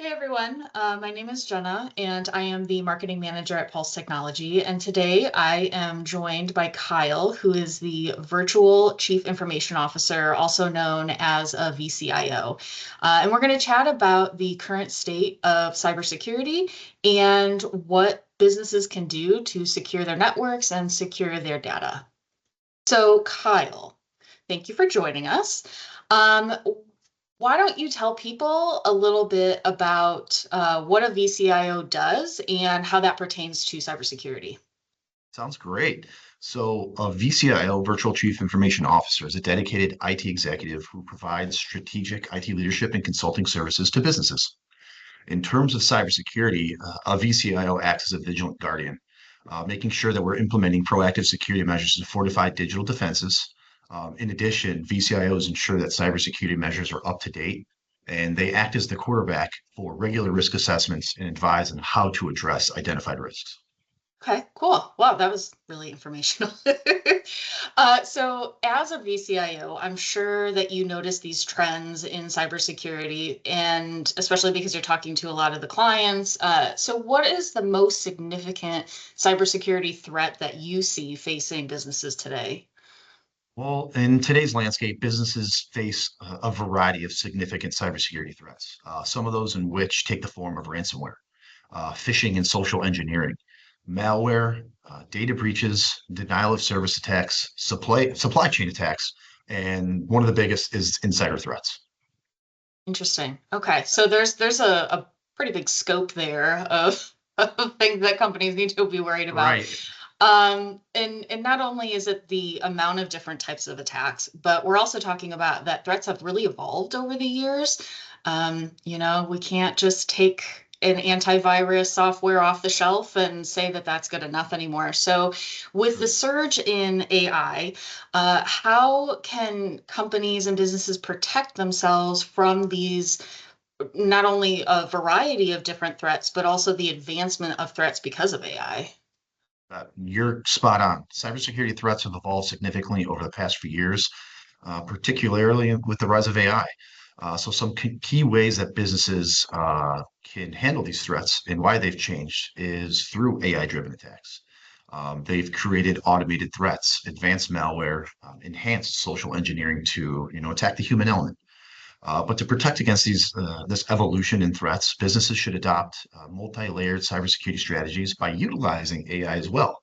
Hey everyone, my name is Jenna and I am the marketing manager at Pulse Technology. And today I am joined by Kyle, who is the virtual chief information officer, also known as a vCIO. And we're going to chat about the current state of cybersecurity and what businesses can do to secure their networks and secure their data. So, Kyle, thank you for joining us. Um, why don't you tell people a little bit about what a vCIO does and how that pertains to cybersecurity? Sounds great. So, a vCIO, Virtual Chief Information Officer, is a dedicated IT executive who provides strategic IT leadership and consulting services to businesses. In terms of cybersecurity, a vCIO acts as a vigilant guardian, making sure that we're implementing proactive security measures to fortify digital defenses. In addition, vCIOs ensure that cybersecurity measures are up to date, and they act as the quarterback for regular risk assessments and advise on how to address identified risks. Okay, cool. Wow, that was really informational. So, as a vCIO, I'm sure that you notice these trends in cybersecurity, and especially because you're talking to a lot of the clients. So, what is the most significant cybersecurity threat that you see facing businesses today? Well, in today's landscape, businesses face a variety of significant cybersecurity threats, some of those in which take the form of ransomware, phishing and social engineering, malware, data breaches, denial of service attacks, supply chain attacks, and one of the biggest is insider threats. Interesting. Okay, so there's a pretty big scope there of things that companies need to be worried about. Right. And not only is it the amount of different types of attacks, but we're also talking about that threats have really evolved over the years. We can't just take an antivirus software off the shelf and say that that's good enough anymore. So, with the True. surge in AI, how can companies and businesses protect themselves from these not only a variety of different threats, but also the advancement of threats because of AI? You're spot on. Cybersecurity threats have evolved significantly over the past few years, particularly with the rise of AI. So, some key ways that businesses can handle these threats and why they've changed is through AI-driven attacks. They've created automated threats, advanced malware, enhanced social engineering to attack the human element. But to protect against this evolution in threats, businesses should adopt multi-layered cybersecurity strategies by utilizing AI as well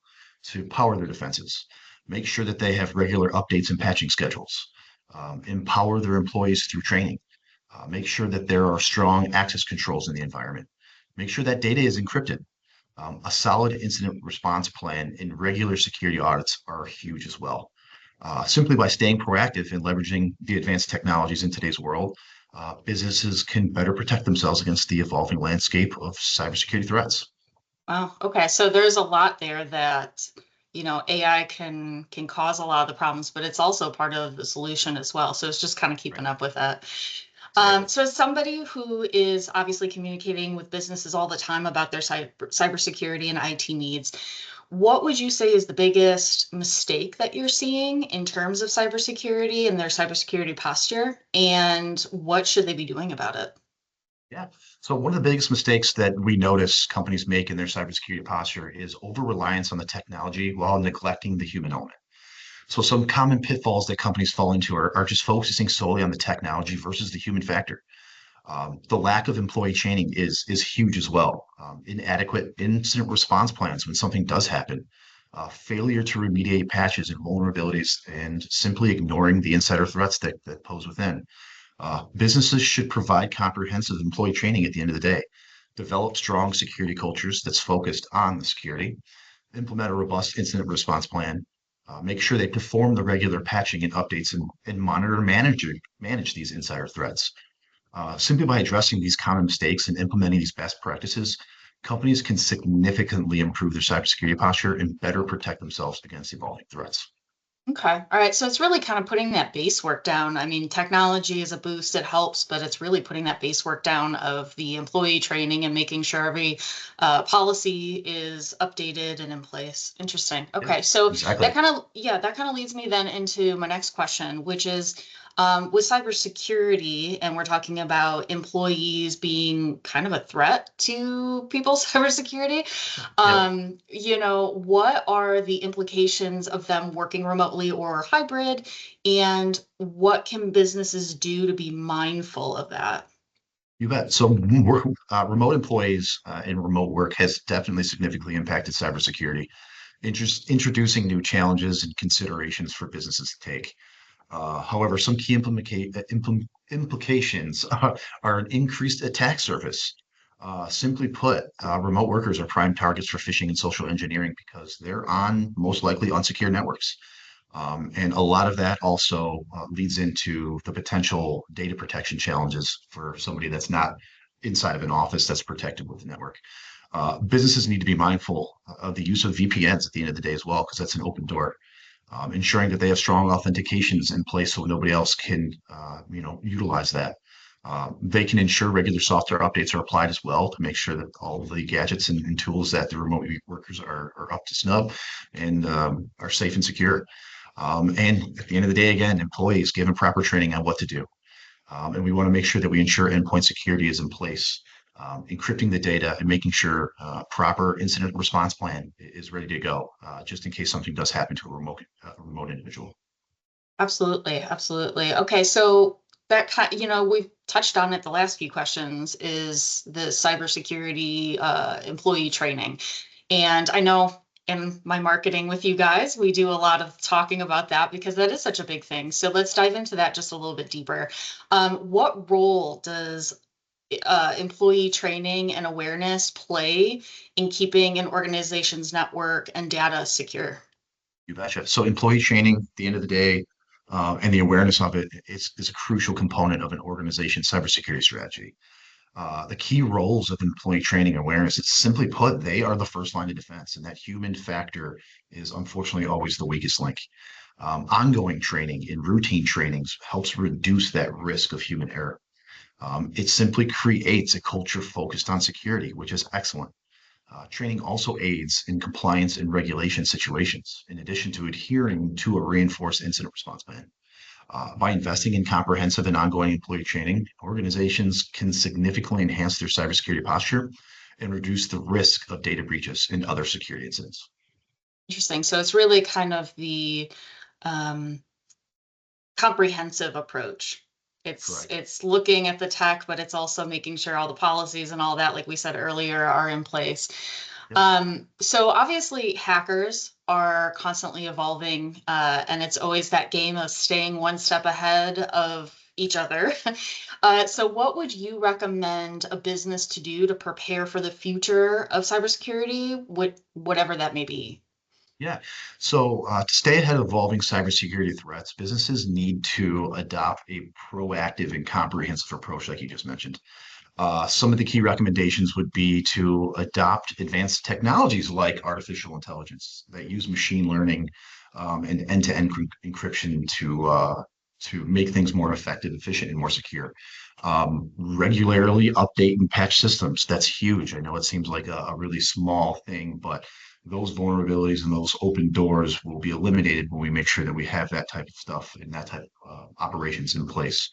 to power their defenses. Make sure that they have regular updates and patching schedules. Empower their employees through training. Make sure that there are strong access controls in the environment. Make sure that data is encrypted. A solid incident response plan and regular security audits are huge as well. Simply by staying proactive and leveraging the advanced technologies in today's world, businesses can better protect themselves against the evolving landscape of cybersecurity threats. Wow. Okay. So there's a lot there that, AI can cause a lot of the problems, but it's also part of the solution as well. So it's just kind of keeping Right. up with that. Exactly. So as somebody who is obviously communicating with businesses all the time about their cybersecurity and IT needs, what would you say is the biggest mistake that you're seeing in terms of cybersecurity and their cybersecurity posture, and what should they be doing about it? Yeah. So one of the biggest mistakes that we notice companies make in their cybersecurity posture is over reliance on the technology while neglecting the human element. So some common pitfalls that companies fall into are just focusing solely on the technology versus the human factor. The lack of employee training is huge as well. Inadequate incident response plans when something does happen, failure to remediate patches and vulnerabilities, and simply ignoring the insider threats that pose within. Businesses should provide comprehensive employee training at the end of the day, develop strong security cultures that's focused on the security, implement a robust incident response plan, make sure they perform the regular patching and updates and monitor and manage these insider threats. Simply by addressing these common mistakes and implementing these best practices, companies can significantly improve their cybersecurity posture and better protect themselves against evolving threats. Okay. All right. So it's really kind of putting that base work down. I mean, technology is a boost, it helps, but it's really putting that base work down of the employee training and making sure every policy is updated and in place. Interesting. Yeah, Okay. So exactly. that kind of leads me then into my next question, which is With cybersecurity, and we're talking about employees being kind of a threat to people's cybersecurity, Yep. what are the implications of them working remotely or hybrid, and what can businesses do to be mindful of that? You bet. So, remote employees and remote work has definitely significantly impacted cybersecurity, introducing new challenges and considerations for businesses to take. However, some key implications are an increased attack surface. Simply put, remote workers are prime targets for phishing and social engineering because they're on most likely unsecure networks. And a lot of that also leads into the potential data protection challenges for somebody that's not inside of an office that's protected with the network. Businesses need to be mindful of the use of VPNs at the end of the day as well, because that's an open door. Ensuring that they have strong authentications in place so nobody else can, utilize that. They can ensure regular software updates are applied as well to make sure that all of the gadgets and tools that the remote workers are up to snub and are safe and secure. And at the end of the day, again, employees given proper training on what to do. And we want to make sure that we ensure endpoint security is in place, encrypting the data and making sure proper incident response plan is ready to go, just in case something does happen to a remote individual. Absolutely, absolutely. Okay, so we've touched on it the last few questions is the cybersecurity employee training. And I know in my marketing with you guys, we do a lot of talking about that because that is such a big thing. So let's dive into that just a little bit deeper. What role does employee training and awareness play in keeping an organization's network and data secure? You betcha. So employee training, at the end of the day, and the awareness of it is a crucial component of an organization's cybersecurity strategy. The key roles of employee training and awareness, it's simply put, they are the first line of defense, and that human factor is unfortunately always the weakest link. Ongoing training and routine trainings helps reduce that risk of human error. It simply creates a culture focused on security, which is excellent. Training also aids in compliance and regulation situations, in addition to adhering to a reinforced incident response plan. By investing in comprehensive and ongoing employee training, organizations can significantly enhance their cybersecurity posture and reduce the risk of data breaches and other security incidents. Interesting. So it's really kind of the um, comprehensive approach. Correct. It's looking at the tech, but it's also making sure all the policies and all that, like we said earlier, are in place. Yep. So obviously hackers are constantly evolving, and it's always that game of staying one step ahead of each other. So what would you recommend a business to do to prepare for the future of cybersecurity, whatever that may be? Yeah. So to stay ahead of evolving cybersecurity threats, businesses need to adopt a proactive and comprehensive approach, like you just mentioned. Some of the key recommendations would be to adopt advanced technologies like artificial intelligence that use machine learning and end-to-end encryption to make things more effective, efficient, and more secure. Regularly update and patch systems. That's huge. I know it seems like a really small thing, but those vulnerabilities and those open doors will be eliminated when we make sure that we have that type of stuff and that type of operations in place.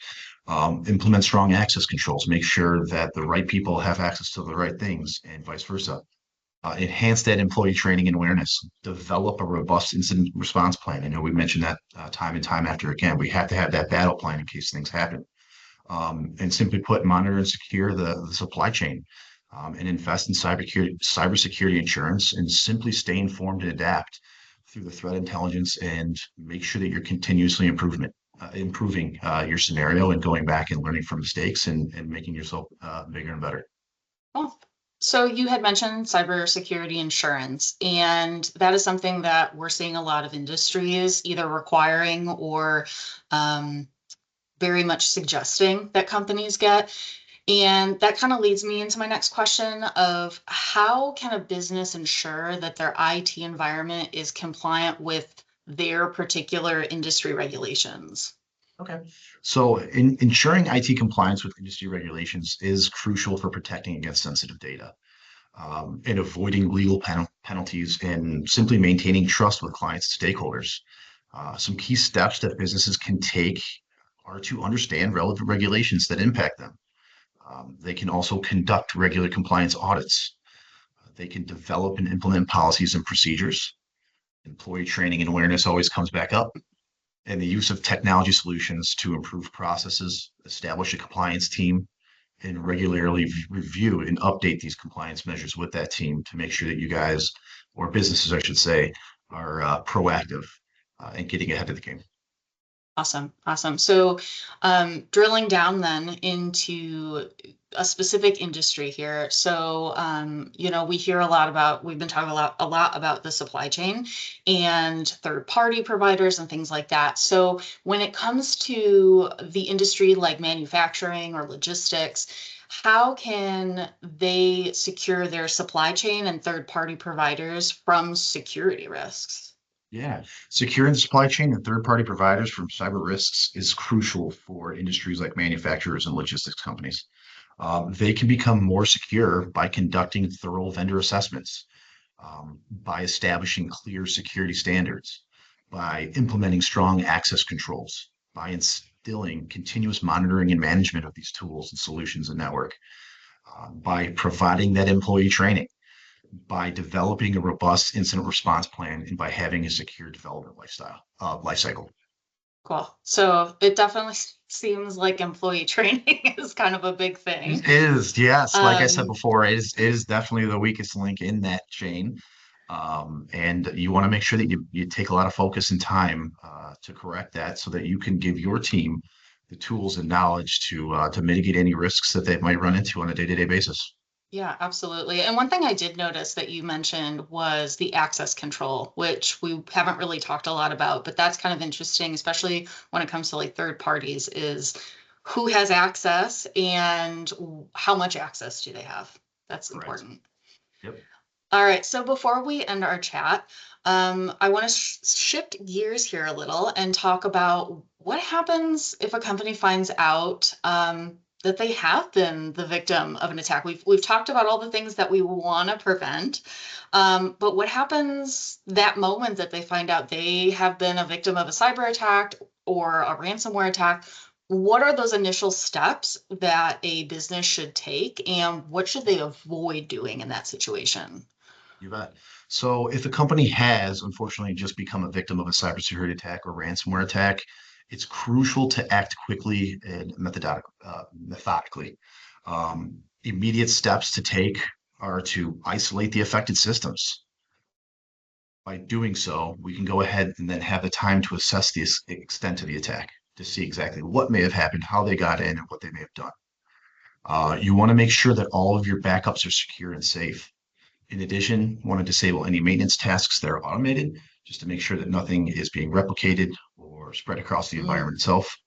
Implement strong access controls, make sure that the right people have access to the right things and vice versa. Enhance that employee training and awareness. Develop a robust incident response plan. I know we mentioned that time and time after again. We have to have that battle plan in case things happen. And simply put, monitor and secure the supply chain. And invest in cybersecurity insurance, and simply stay informed and adapt through the threat intelligence and make sure that you're continuously improving your scenario and going back and learning from mistakes and making yourself bigger and better. Oh, so you had mentioned cybersecurity insurance, and that is something that we're seeing a lot of industries either requiring or um, very much suggesting that companies get. And that kind of leads me into my next question of how can a business ensure that their IT environment is compliant with their particular industry regulations? Okay. So, ensuring IT compliance with industry regulations is crucial for protecting against sensitive data, and avoiding legal penalties and simply maintaining trust with clients and stakeholders. Some key steps that businesses can take are to understand relevant regulations that impact them. They can also conduct regular compliance audits. They can develop and implement policies and procedures. Employee training and awareness always comes back up, and the use of technology solutions to improve processes, establish a compliance team, and regularly review and update these compliance measures with that team to make sure that you guys, or businesses, I should say, are proactive and getting ahead of the game. Awesome. Awesome. So, drilling down then into a specific industry here. So, we hear a lot about, we've been talking a lot about the supply chain and third party providers and things like that. So when it comes to the industry like manufacturing or logistics, how can they secure their supply chain and third party providers from security risks? Yeah, securing the supply chain and third-party providers from cyber risks is crucial for industries like manufacturers and logistics companies. They can become more secure by conducting thorough vendor assessments, by establishing clear security standards, by implementing strong access controls, by instilling continuous monitoring and management of these tools and solutions and network, by providing that employee training, by developing a robust incident response plan, and by having a secure development life cycle. Cool. So it definitely seems like employee training is kind of a big thing. It is, yes. Like I said Um, before, it is definitely the weakest link in that chain. And you want to make sure that you take a lot of focus and time to correct that so that you can give your team the tools and knowledge to mitigate any risks that they might run into on a day-to-day basis. yeah, absolutely. And one thing I did notice that you mentioned was the access control, which we haven't really talked a lot about, but that's kind of interesting, especially when it comes to like third parties, is who has access and how much access do they have? That's Correct. important. Yep. All right, so before we end our chat, I want to shift gears here a little and talk about what happens if a company finds out that they have been the victim of an attack. We've talked about all the things that we want to prevent, but what happens that moment that they find out they have been a victim of a cyber attack or a ransomware attack? What are those initial steps that a business should take, and what should they avoid doing in that situation? You bet. So if a company has unfortunately just become a victim of a cybersecurity attack or ransomware attack, it's crucial to act quickly and methodically. Immediate steps to take are to isolate the affected systems. By doing so, we can go ahead and then have the time to assess the extent of the attack to see exactly what may have happened, how they got in, and what they may have done. You want to make sure that all of your backups are secure and safe. In addition, want to disable any maintenance tasks that are automated just to make sure that nothing is being replicated or spread across the Mm, environment itself.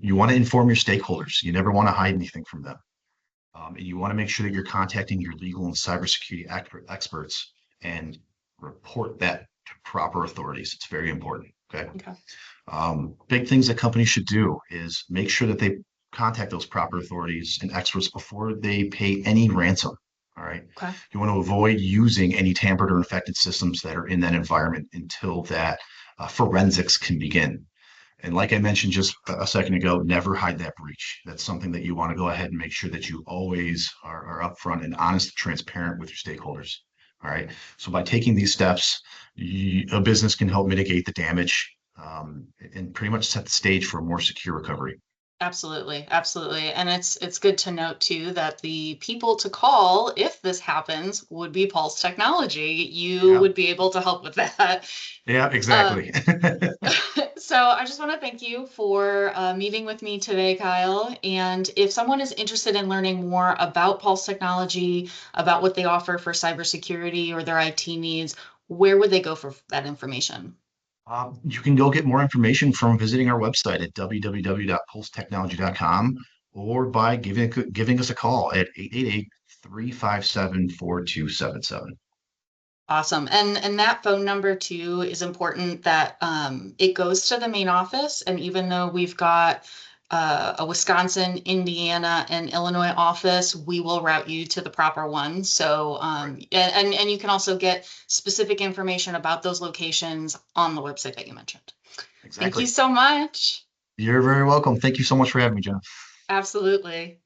You want to inform your stakeholders. You never want to hide anything from them. And you want to make sure that you're contacting your legal and cybersecurity experts and report that to proper authorities. It's very important. Okay. okay. Big things that companies should do is make sure that they contact those proper authorities and experts before they pay any ransom. All right. Okay. You want to avoid using any tampered or infected systems that are in that environment until that forensics can begin. And like I mentioned just a second ago, never hide that breach. That's something that you want to go ahead and make sure that you always are upfront and honest and transparent with your stakeholders. All right. So by taking these steps, a business can help mitigate the damage and pretty much set the stage for a more secure recovery. Absolutely, absolutely. And it's good to note too that the people to call if this happens would be Pulse Technology. You Yeah. would be able to help with that. Yeah, Uh, exactly. so I just want to thank you for meeting with me today, Kyle. And if someone is interested in learning more about Pulse Technology, about what they offer for cybersecurity or their IT needs, where would they go for that information? You can go get more information from visiting our website at www.pulsetechnology.com or by giving us a call at 888-357-4277. Awesome. And that phone number too is important that it goes to the main office. And even though we've got a Wisconsin, Indiana, and Illinois office, we will route you to the proper one. So Right. and you can also get specific information about those locations on the website that you mentioned. Thank you Exactly. so much. You're very welcome. Thank you so much for having me, John. Absolutely.